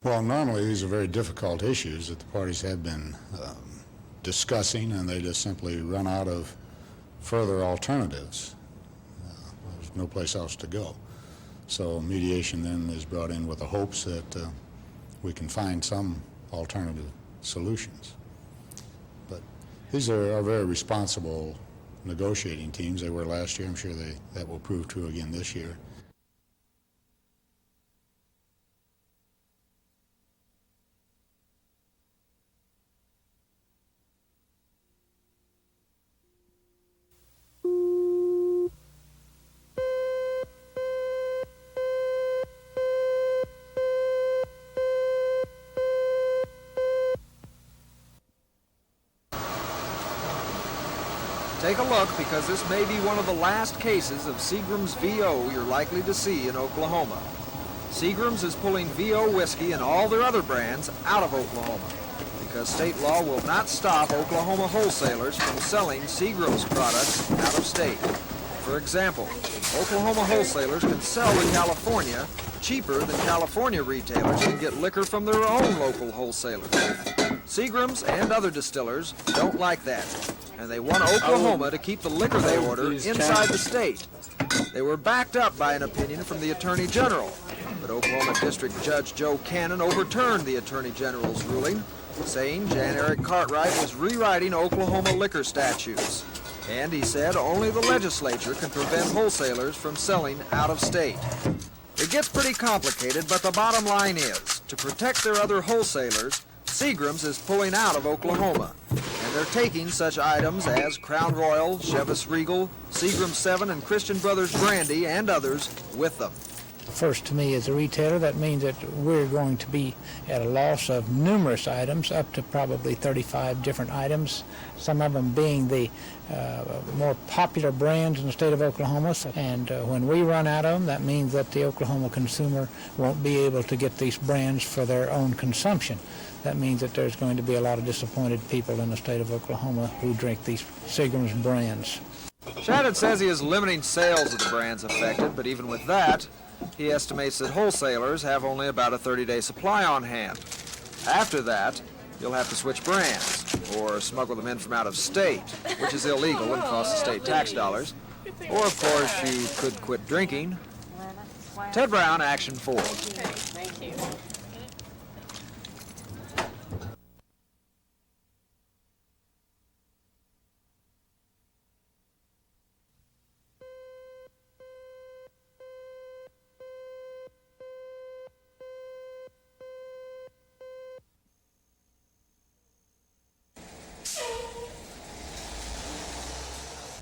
Well, normally these are very difficult issues that the parties have been discussing, and they just simply run out of further alternatives. There's no place else to go. So mediation then is brought in with the hopes that we can find some alternative solutions. But these are very responsible negotiating teams. They were last year. I'm sure that will prove true again this year. Take a look, because this may be one of the last cases of Seagram's VO you're likely to see in Oklahoma. Seagram's is pulling VO whiskey and all their other brands out of Oklahoma because state law will not stop Oklahoma wholesalers from selling Seagram's products out of state. For example, Oklahoma wholesalers can sell to California cheaper than California retailers can get liquor from their own local wholesalers. Seagram's and other distillers don't like that, and they want Oklahoma to keep the liquor they order inside the state. They were backed up by an opinion from the Attorney General, but Oklahoma District Judge Joe Cannon overturned the Attorney General's ruling, saying Jan Eric Cartwright was rewriting Oklahoma liquor statutes. And he said only the legislature can prevent wholesalers from selling out of state. It gets pretty complicated, but the bottom line is, to protect their other wholesalers, Seagram's is pulling out of Oklahoma, and they're taking such items as Crown Royal, Chivas Regal, Seagram 7, and Christian Brothers Brandy, and others with them. First, to me as a retailer, that means that we're going to be at a loss of numerous items, up to probably 35 different items, some of them being the more popular brands in the state of Oklahoma. And when we run out of them, that means that the Oklahoma consumer won't be able to get these brands for their own consumption. That means that there's going to be a lot of disappointed people in the state of Oklahoma who drink these Seagram's brands. Shannon says he is limiting sales of the brands affected, but even with that, he estimates that wholesalers have only about a 30-day supply on hand. After that, you'll have to switch brands or smuggle them in from out of state, which is illegal and costs the state tax dollars. Or, of course, you could quit drinking. Ted Brown, Action 4. Okay, thank you.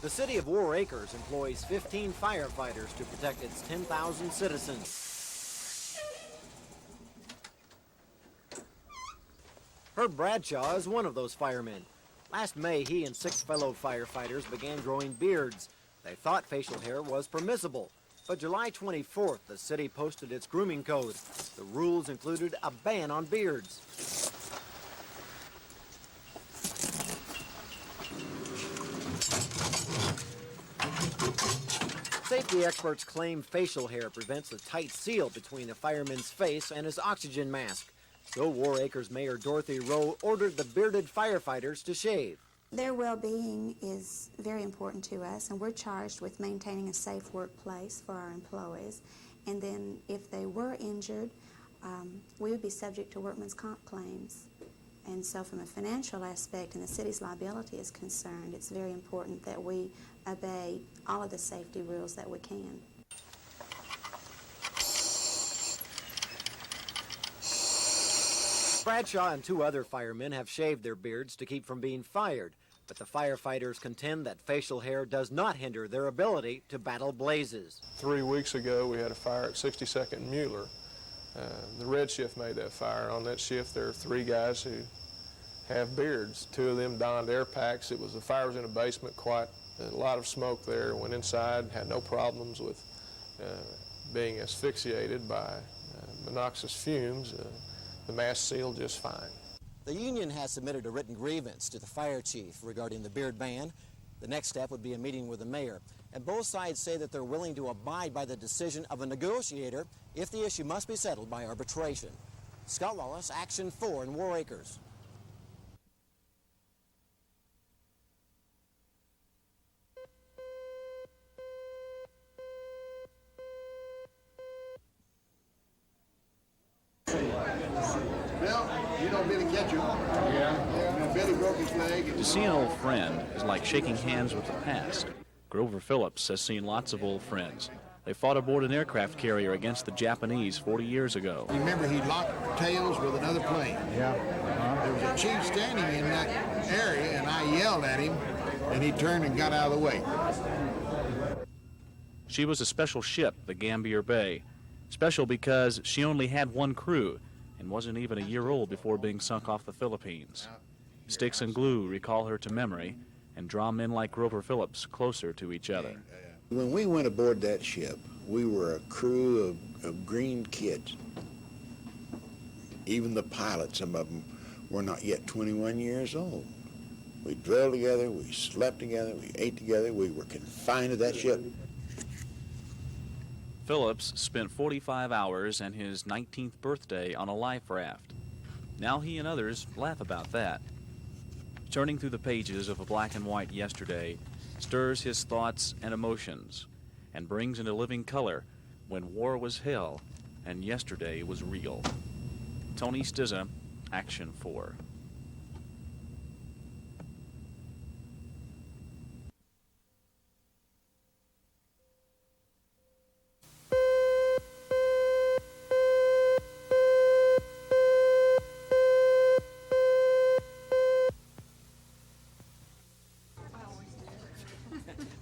The city of Warr Acres employs 15 firefighters to protect its 10,000 citizens. Herb Bradshaw is one of those firemen. Last May, he and 6 fellow firefighters began growing beards. They thought facial hair was permissible. But July 24th, the city posted its grooming code. The rules included a ban on beards. Safety experts claim facial hair prevents the tight seal between a fireman's face and his oxygen mask. So Warr Acres Mayor Dorothy Rowe ordered the bearded firefighters to shave. Their well-being is very important to us, and we're charged with maintaining a safe workplace for our employees. And then if they were injured, we would be subject to workman's comp claims. And so from a financial aspect and the city's liability is concerned, it's very important that we obey all of the safety rules that we can. Bradshaw and 2 other firemen have shaved their beards to keep from being fired, but the firefighters contend that facial hair does not hinder their ability to battle blazes. 3 weeks ago, we had a fire at 62nd and Mueller. The red shift made that fire. On that shift, there are 3 guys who have beards. 2 of them donned air packs. The fire was in a basement, quite a lot of smoke there. Went inside, had no problems with being asphyxiated by monoxidous fumes. The mask sealed just fine. The union has submitted a written grievance to the fire chief regarding the beard ban. The next step would be a meeting with the mayor. And both sides say that they're willing to abide by the decision of a negotiator if the issue must be settled by arbitration. Scott Wallace, Action 4 in Warr Acres. Well, you know Billy Ketchum. Yeah. You know, Billy broke his leg. To see an old friend is like shaking hands with the past. Grover Phillips has seen lots of old friends. They fought aboard an aircraft carrier against the Japanese 40 years ago. You remember he locked tails with another plane. Yeah. There was a chief standing in that area, and I yelled at him, and he turned and got out of the way. She was a special ship, the Gambier Bay. Special because she only had one crew and wasn't even a year old before being sunk off the Philippines. Sticks and glue recall her to memory and draw men like Grover Phillips closer to each other. When we went aboard that ship, we were a crew of green kids. Even the pilots, some of them, were not yet 21 years old. We drilled together, we slept together, we ate together, we were confined to that ship. Phillips spent 45 hours and his 19th birthday on a life raft. Now he and others laugh about that. Turning through the pages of a black and white yesterday stirs his thoughts and emotions and brings into living color when war was hell and yesterday was real. Tony Stizza, Action 4.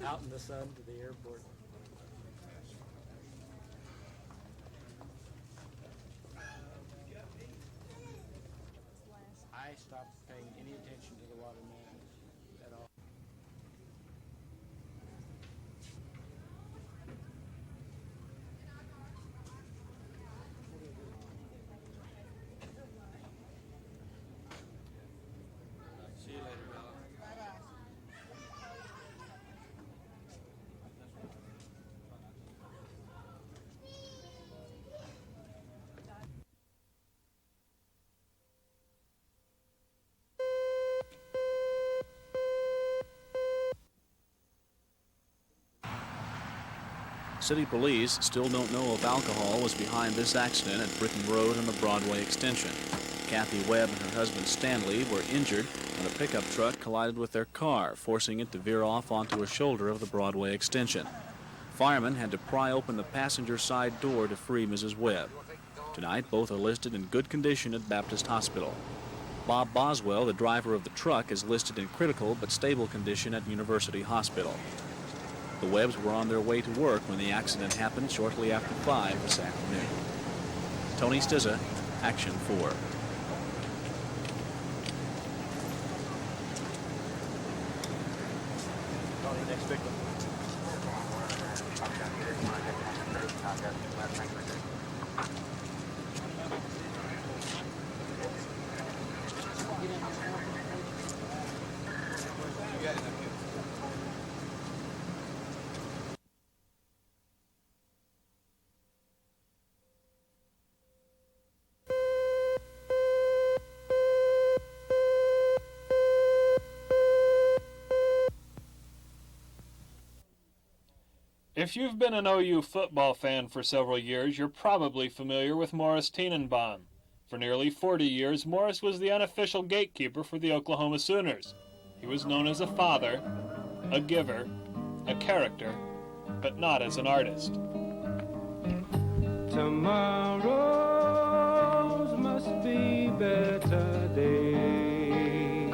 Out in the sun to the airport. I stopped paying any attention to the waterman at all. See you later, Bella. City police still don't know if alcohol was behind this accident at Britton Road and the Broadway Extension. Kathy Webb and her husband Stanley were injured when a pickup truck collided with their car, forcing it to veer off onto a shoulder of the Broadway Extension. Firemen had to pry open the passenger side door to free Mrs. Webb. Tonight, both are listed in good condition at Baptist Hospital. Bob Boswell, the driver of the truck, is listed in critical but stable condition at University Hospital. The Webbs were on their way to work when the accident happened shortly after 5 this afternoon. Tony Stizza, Action 4. Next victim. If you've been an OU football fan for several years, you're probably familiar with Morris Tenenbaum. For nearly 40 years, Morris was the unofficial gatekeeper for the Oklahoma Sooners. He was known as a father, a giver, a character, but not as an artist. Tomorrows must be better days,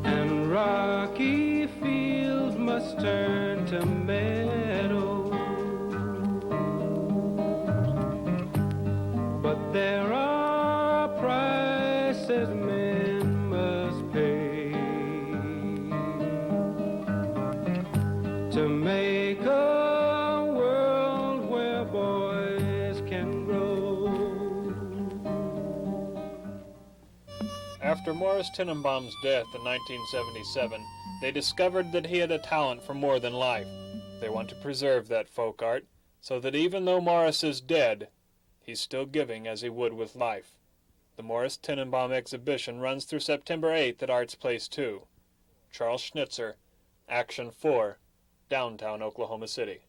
and rocky fields must turn to meadows, but there are prices men must pay to make a world where boys can grow. After Morris Tenenbaum's death in 1977, they discovered that he had a talent for more than life. They want to preserve that folk art, so that even though Morris is dead, He's still giving as he would with life. The Morris Tenenbaum exhibition runs through September 8th at Arts Place 2. Charles Schnitzer, Action 4, downtown Oklahoma City.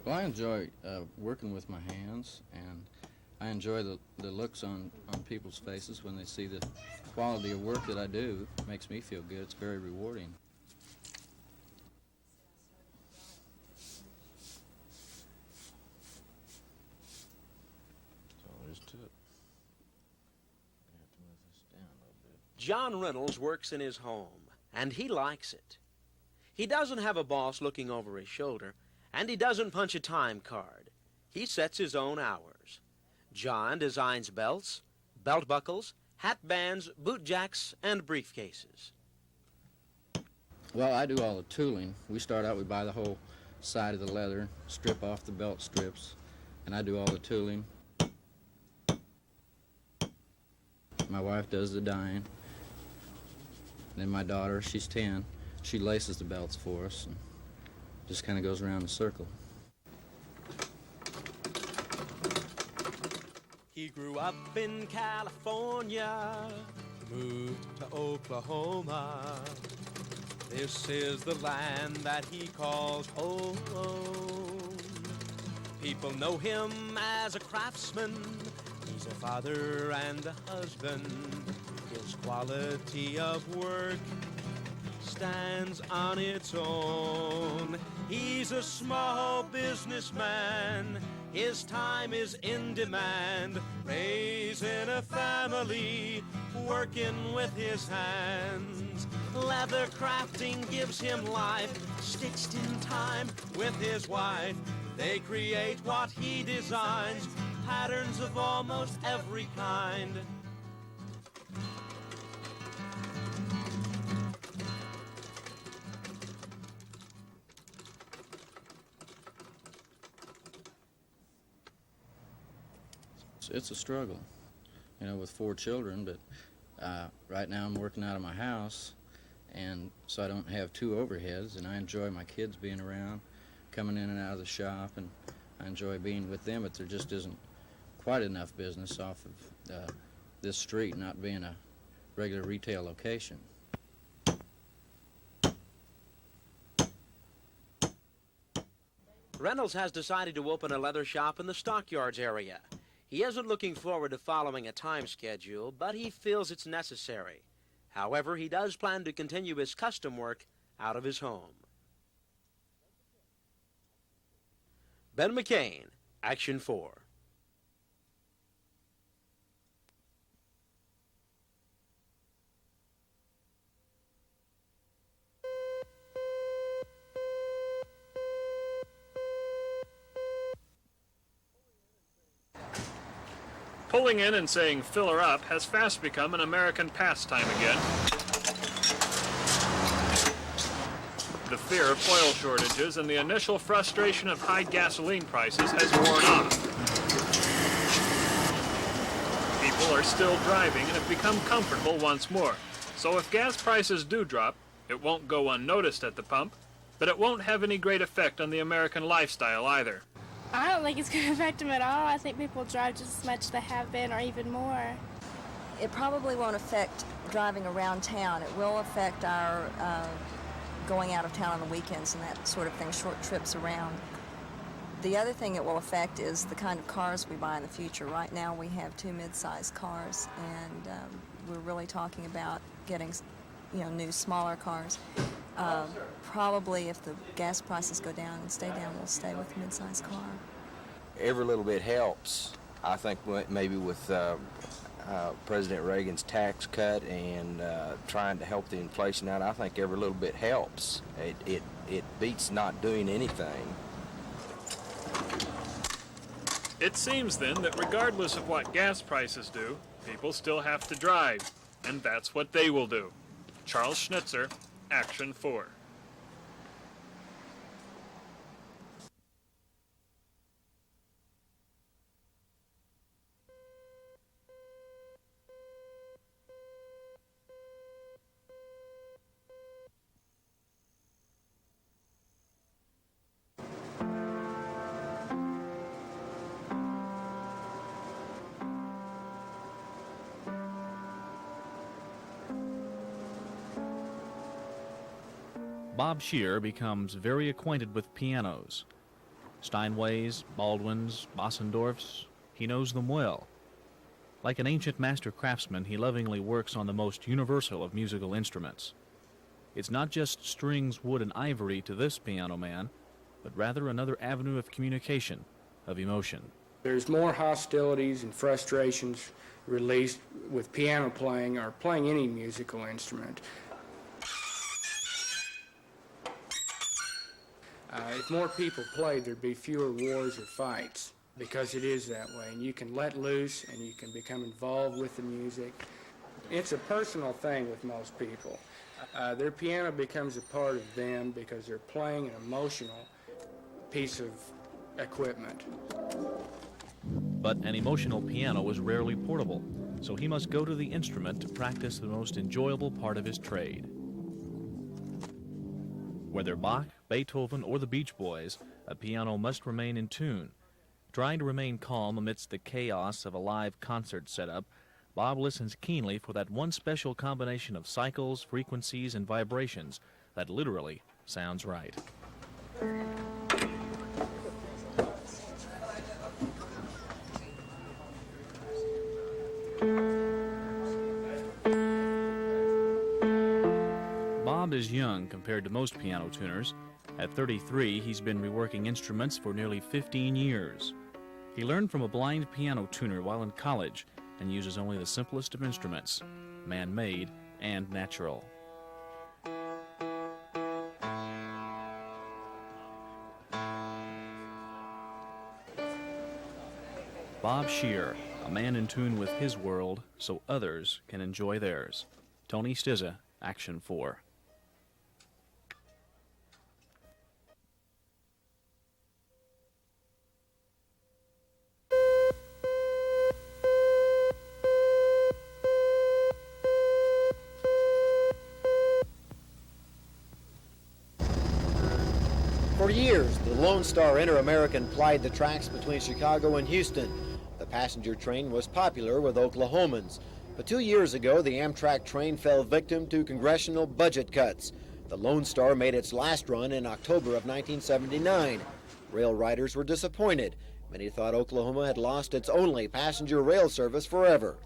Well, I enjoy working with my hands, and I enjoy the looks on people's faces when they see the quality of work that I do. It makes me feel good. It's very rewarding. That's all there is to it. I'm going to have to move this down a little bit. Jon Reynolds works in his home, and he likes it. He doesn't have a boss looking over his shoulder, and he doesn't punch a time card. He sets his own hours. Jon designs belts, belt buckles, hat bands, boot jacks, and briefcases. Well, I do all the tooling. We start out, we buy the whole side of the leather, strip off the belt strips, and I do all the tooling. My wife does the dyeing. Then my daughter, she's 10, she laces the belts for us and just kind of goes around in a circle. He grew up in California, moved to Oklahoma. This is the land that he calls home. People know him as a craftsman. He's a father and a husband. His quality of work stands on its own. He's a small businessman. His time is in demand. Raising a family, working with his hands. Leather crafting gives him life. Stitched in time with his wife. They create what he designs. Patterns of almost every kind. It's a struggle, you know, with 4 children, but right now I'm working out of my house, and so I don't have 2 overheads, and I enjoy my kids being around, coming in and out of the shop, and I enjoy being with them, but there just isn't quite enough business off of this street not being a regular retail location. Reynolds has decided to open a leather shop in the stockyards area. He isn't looking forward to following a time schedule, but he feels it's necessary. However, he does plan to continue his custom work out of his home. Ben McCain, Action 4. Pulling in and saying "fill her up" has fast become an American pastime again. The fear of oil shortages and the initial frustration of high gasoline prices has worn off. People are still driving and have become comfortable once more. So if gas prices do drop, it won't go unnoticed at the pump, but it won't have any great effect on the American lifestyle either. I don't think it's going to affect them at all. I think people drive just as much as they have been or even more. It probably won't affect driving around town. It will affect our going out of town on the weekends and that sort of thing, short trips around. The other thing it will affect is the kind of cars we buy in the future. Right now we have 2 mid-sized cars, and we're really talking about getting, new smaller cars. Probably if the gas prices go down and stay down, we'll stay with the mid-sized car. Every little bit helps. I think maybe with President Reagan's tax cut and trying to help the inflation out, I think every little bit helps. It beats not doing anything. It seems then that regardless of what gas prices do, people still have to drive, and that's what they will do. Charles Schnitzer, Action 4. Bob Shear becomes very acquainted with pianos. Steinways, Baldwins, Bossendorfs, he knows them well. Like an ancient master craftsman, he lovingly works on the most universal of musical instruments. It's not just strings, wood, and ivory to this piano man, but rather another avenue of communication, of emotion. There's more hostilities and frustrations released with piano playing or playing any musical instrument. If more people played, there'd be fewer wars or fights, because it is that way. And you can let loose and you can become involved with the music. It's a personal thing with most people. Their piano becomes a part of them because they're playing an emotional piece of equipment. But an emotional piano is rarely portable, so he must go to the instrument to practice the most enjoyable part of his trade. Whether Bach, Beethoven, or the Beach Boys, a piano must remain in tune. Trying to remain calm amidst the chaos of a live concert setup, Bob listens keenly for that one special combination of cycles, frequencies, and vibrations that literally sounds right. Bob is young compared to most piano tuners. At 33, he's been reworking instruments for nearly 15 years. He learned from a blind piano tuner while in college and uses only the simplest of instruments, man-made and natural. Bob Shear, a man in tune with his world so others can enjoy theirs. Tony Stizza, Action 4. For years, the Lone Star Inter-American plied the tracks between Chicago and Houston. The passenger train was popular with Oklahomans. But 2 years ago, the Amtrak train fell victim to congressional budget cuts. The Lone Star made its last run in October of 1979. Rail riders were disappointed. Many thought Oklahoma had lost its only passenger rail service forever.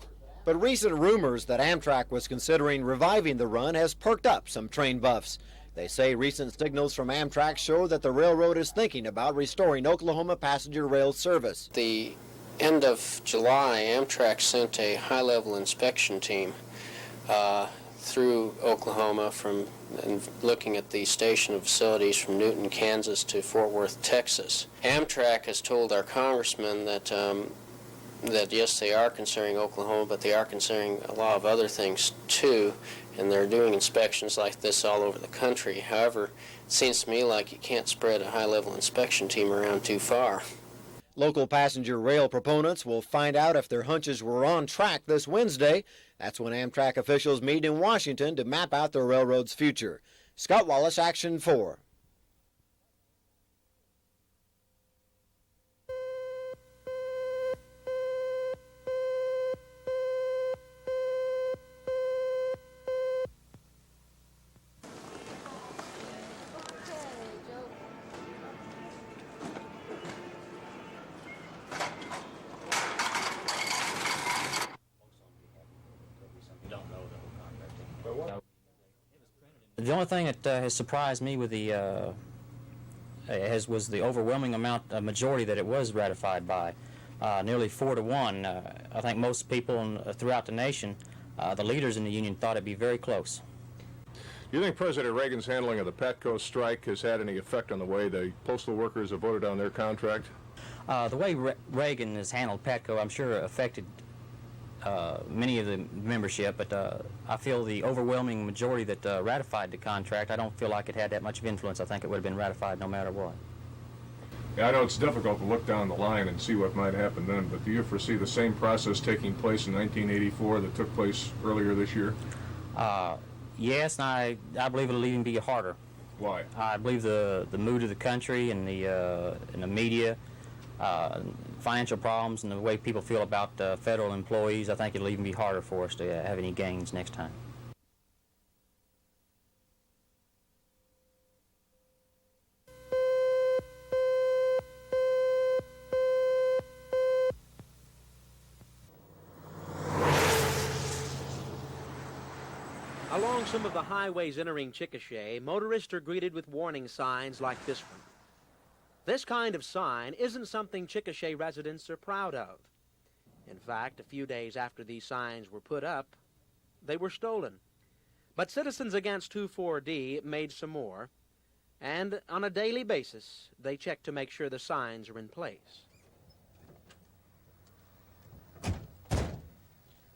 But recent rumors that Amtrak was considering reviving the run has perked up some train buffs. They say recent signals from Amtrak show that the railroad is thinking about restoring Oklahoma passenger rail service. The end of July, Amtrak sent a high-level inspection team through Oklahoma and looking at the station facilities from Newton, Kansas to Fort Worth, Texas. Amtrak has told our congressman that yes, they are considering Oklahoma, but they are considering a lot of other things too, and they're doing inspections like this all over the country. However, it seems to me like you can't spread a high-level inspection team around too far. Local passenger rail proponents will find out if their hunches were on track this Wednesday. That's when Amtrak officials meet in Washington to map out the railroad's future. Scott Wallace, Action 4. The only thing that has surprised me with was the overwhelming majority that it was ratified by, nearly 4-1. I think most people throughout the nation, the leaders in the union, thought it'd be very close. Do you think President Reagan's handling of the Petco strike has had any effect on the way the postal workers have voted on their contract? The way Reagan has handled Petco, I'm sure, affected many of the membership, but I feel the overwhelming majority that ratified the contract, I don't feel like it had that much of influence. I think it would have been ratified no matter what. Yeah, I know it's difficult to look down the line and see what might happen then, but do you foresee the same process taking place in 1984 that took place earlier this year? Yes, and I believe it'll even be harder. Why? I believe the mood of the country and the media, financial problems, and the way people feel about federal employees, I think it'll even be harder for us to have any gains next time. Along some of the highways entering Chickasha, motorists are greeted with warning signs like this one. This kind of sign isn't something Chickasha residents are proud of. In fact, a few days after these signs were put up, they were stolen. But Citizens Against 24D made some more, and on a daily basis, they check to make sure the signs are in place.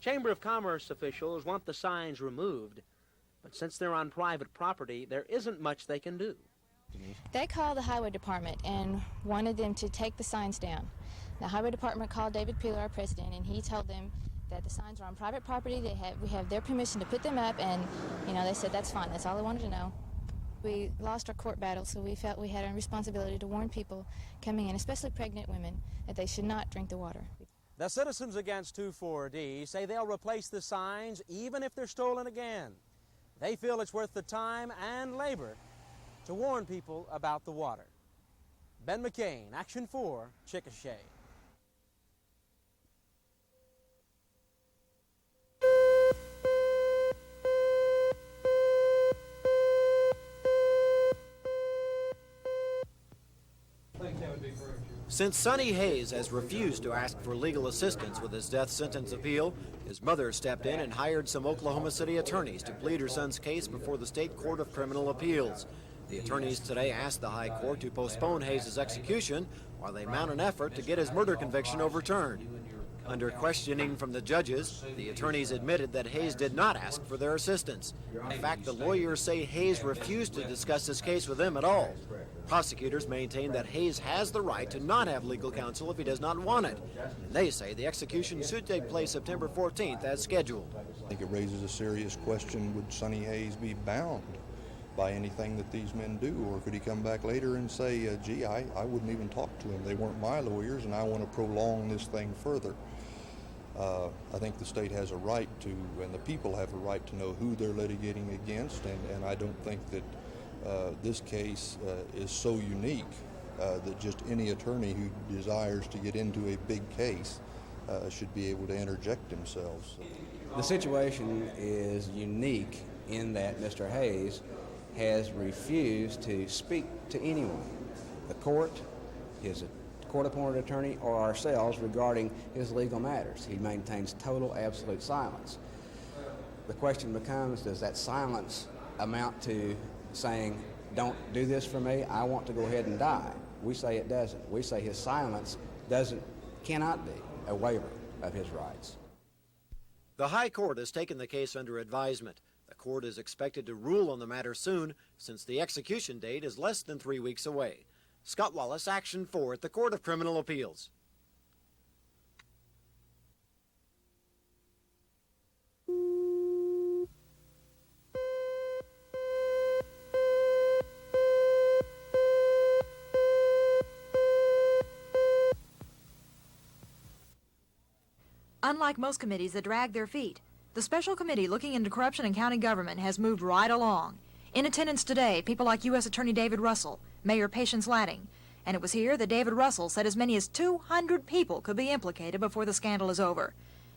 Chamber of Commerce officials want the signs removed, but since they're on private property, there isn't much they can do. They called the highway department and wanted them to take the signs down. The highway department called David Peeler, our president, and he told them that the signs are on private property. We have their permission to put them up, and they said that's fine. That's all they wanted to know. We lost our court battle, so we felt we had a responsibility to warn people coming in, especially pregnant women, that they should not drink the water. The Citizens Against 24D say they'll replace the signs even if they're stolen again. They feel it's worth the time and labor to warn people about the water. Ben McCain, Action 4, Chickasha. Since Sonny Hayes has refused to ask for legal assistance with his death sentence appeal, his mother stepped in and hired some Oklahoma City attorneys to plead her son's case before the State Court of Criminal Appeals. The attorneys today asked the High Court to postpone Hayes' execution while they mount an effort to get his murder conviction overturned. Under questioning from the judges, the attorneys admitted that Hayes did not ask for their assistance. In fact, the lawyers say Hayes refused to discuss his case with them at all. Prosecutors maintain that Hayes has the right to not have legal counsel if he does not want it. And they say the execution should take place September 14th as scheduled. I think it raises a serious question: would Sonny Hayes be bound by anything that these men do, or could he come back later and say, gee, I wouldn't even talk to them. They weren't my lawyers, and I want to prolong this thing further. I think the state has a right to, and the people have a right to know who they're litigating against, and I don't think that this case is so unique that just any attorney who desires to get into a big case should be able to interject themselves. The situation is unique in that Mr. Hayes has refused to speak to anyone, the court, his court-appointed attorney, or ourselves regarding his legal matters. He maintains total, absolute silence. The question becomes, does that silence amount to saying, don't do this for me, I want to go ahead and die? We say it doesn't. We say his silence cannot be a waiver of his rights. The High Court has taken the case under advisement. The court is expected to rule on the matter soon, since the execution date is less than 3 weeks away. Scott Wallace, Action 4 at the Court of Criminal Appeals. Unlike most committees that drag their feet, the special committee looking into corruption in county government has moved right along. In attendance today, people like U.S. Attorney David Russell, Mayor Patience Latting, and it was here that David Russell said as many as 200 people could be implicated before the scandal is over.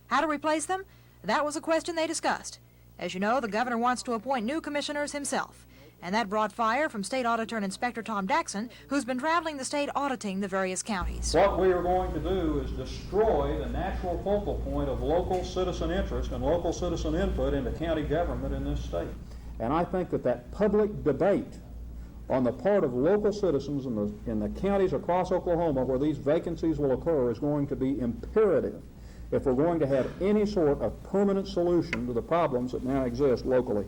How to replace them? That was a question they discussed. As you know, the governor wants to appoint new commissioners himself, and that brought fire from State Auditor and Inspector Tom Dason, who's been traveling the state auditing the various counties. What we are going to do is destroy the natural focal point of local citizen interest and local citizen input into county government in this state. And I think that public debate on the part of local citizens in the counties across Oklahoma where these vacancies will occur is going to be imperative if we're going to have any sort of permanent solution to the problems that now exist locally.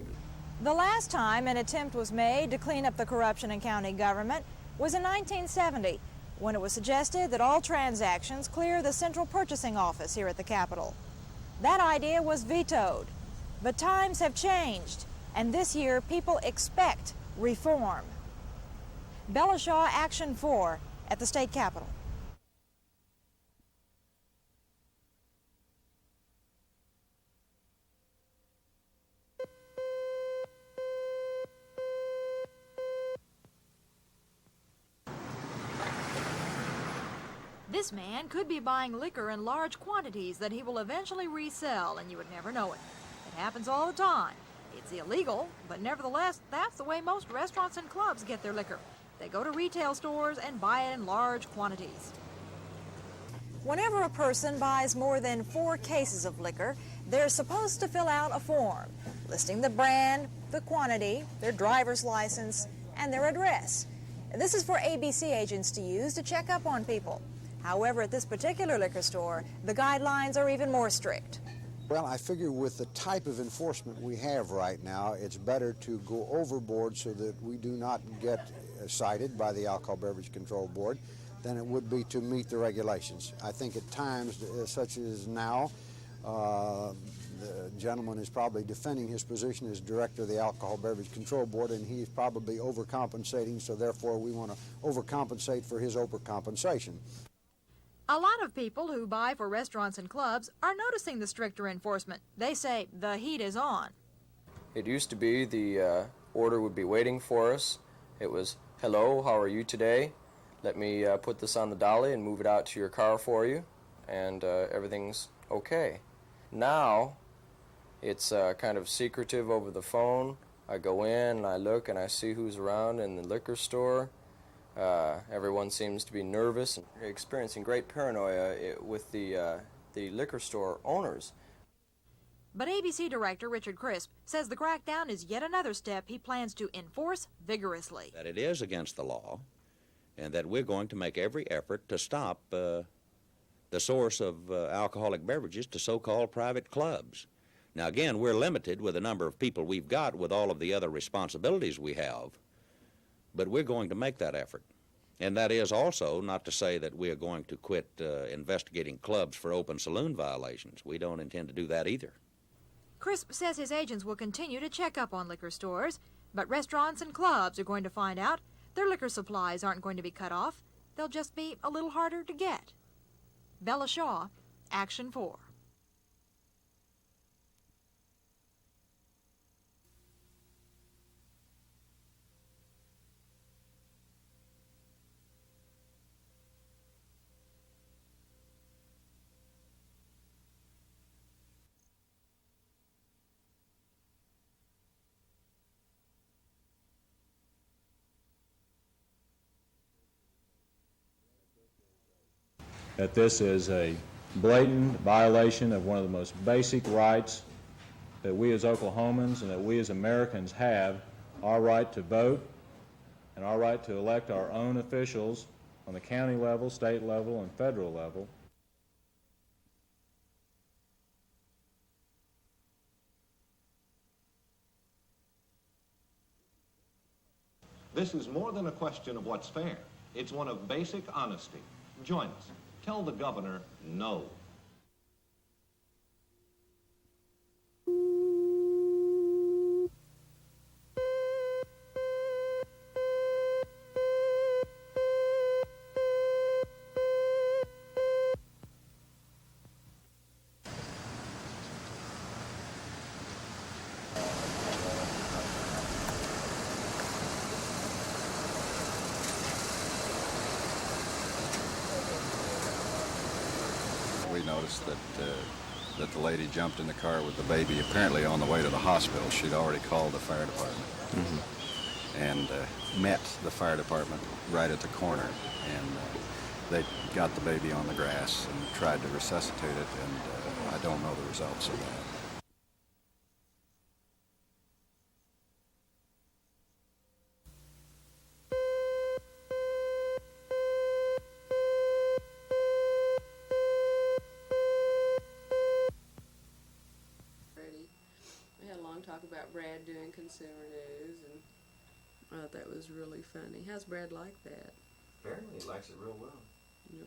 The last time an attempt was made to clean up the corruption in county government was in 1970, when it was suggested that all transactions clear the central purchasing office here at the Capitol. That idea was vetoed, but times have changed, and this year people expect reform. Bella Shaw, Action 4 at the state capitol. This man could be buying liquor in large quantities that he will eventually resell, and you would never know it. It happens all the time. It's illegal, but nevertheless, that's the way most restaurants and clubs get their liquor. They go to retail stores and buy it in large quantities. Whenever a person buys more than 4 cases of liquor, they're supposed to fill out a form listing the brand, the quantity, their driver's license, and their address. This is for A.B.C. agents to use to check up on people. However, at this particular liquor store, the guidelines are even more strict. Well, I figure with the type of enforcement we have right now, it's better to go overboard so that we do not get cited by the Alcohol Beverage Control Board than it would be to meet the regulations. I think at times, such as now, the gentleman is probably defending his position as director of the Alcohol Beverage Control Board, and he's probably overcompensating, so therefore we want to overcompensate for his overcompensation. A lot of people who buy for restaurants and clubs are noticing the stricter enforcement. They say the heat is on. It used to be the order would be waiting for us. It was, hello, how are you today? Let me put this on the dolly and move it out to your car for you, and everything's okay. Now, it's kind of secretive over the phone. I go in and I look and I see who's around in the liquor store. Everyone seems to be nervous and experiencing great paranoia with the liquor store owners. But ABC Director Richard Crisp says the crackdown is yet another step he plans to enforce vigorously. That it is against the law, and that we're going to make every effort to stop the source of alcoholic beverages to so-called private clubs. Now, again, we're limited with the number of people we've got with all of the other responsibilities we have, but we're going to make that effort. And that is also not to say that we are going to quit investigating clubs for open saloon violations. We don't intend to do that either. Crisp says his agents will continue to check up on liquor stores, but restaurants and clubs are going to find out their liquor supplies aren't going to be cut off. They'll just be a little harder to get. Bella Shaw, Action 4. That this is a blatant violation of one of the most basic rights that we as Oklahomans and that we as Americans have, our right to vote and our right to elect our own officials on the county level, state level, and federal level. This is more than a question of what's fair. It's one of basic honesty. Join us. Tell the governor no. We noticed that the lady jumped in the car with the baby, apparently on the way to the hospital. She'd already called the fire department and met the fire department right at the corner. And they got the baby on the grass and tried to resuscitate it, and I don't know the results of that. talk about Brad doing consumer news, and I thought that was really funny. How's Brad like that? Apparently he likes it real well. You know,